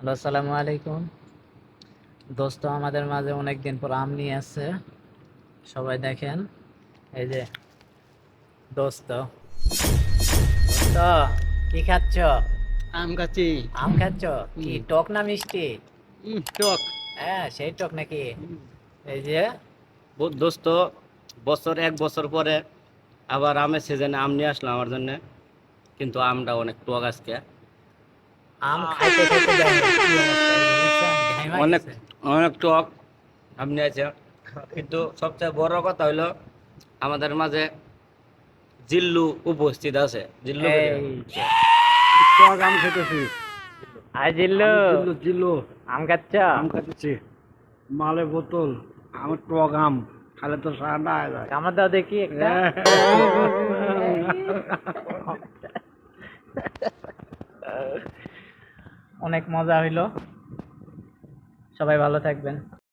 Hello, আসসালামু আলাইকুম। দোস্ত আমাদের মাঝে অনেকদিন পর আম নিয়ে আসছে। সবাই দেখেন, এই যে দোস্ত। দোস্ত, কি খাচ্ছ? আম খাচ্ছি। আম খাচ্ছ? কি হুম, টক না মিষ্টি? টক। হ্যাঁ, সেই টক নাকি? হুম। এই যে দোস্ত, এক বছর পরে আবার আমের সিজনে আম নিয়ে আসলাম আমার জন্য, কিন্তু আমটা অনেক টক আজকে। আম খাইতে খাইতে দেখেন কি অবস্থা, এই যে দেখছেন, ঘাইমা অনেক গেছে। অনেক টক আম নিয়ে আছে, কিন্তু সবচেয়ে বড় কথা হইলো আমাদের মাঝে জিল্লু উপস্থিত আছে। জিল্লু করে এই যে, টক আম খেতেছি। আই জিল্লু, আমি জিল্লু জিল্লু আম খাচ্ছ? আম খাচ্ছি। মালের বোতল, আমার টক আম খালে তো সারাটা হয়ে যায়। কামড় দাও দেখি একটা। অনেক মজা হইলো। সবাই ভালো থাকবেন।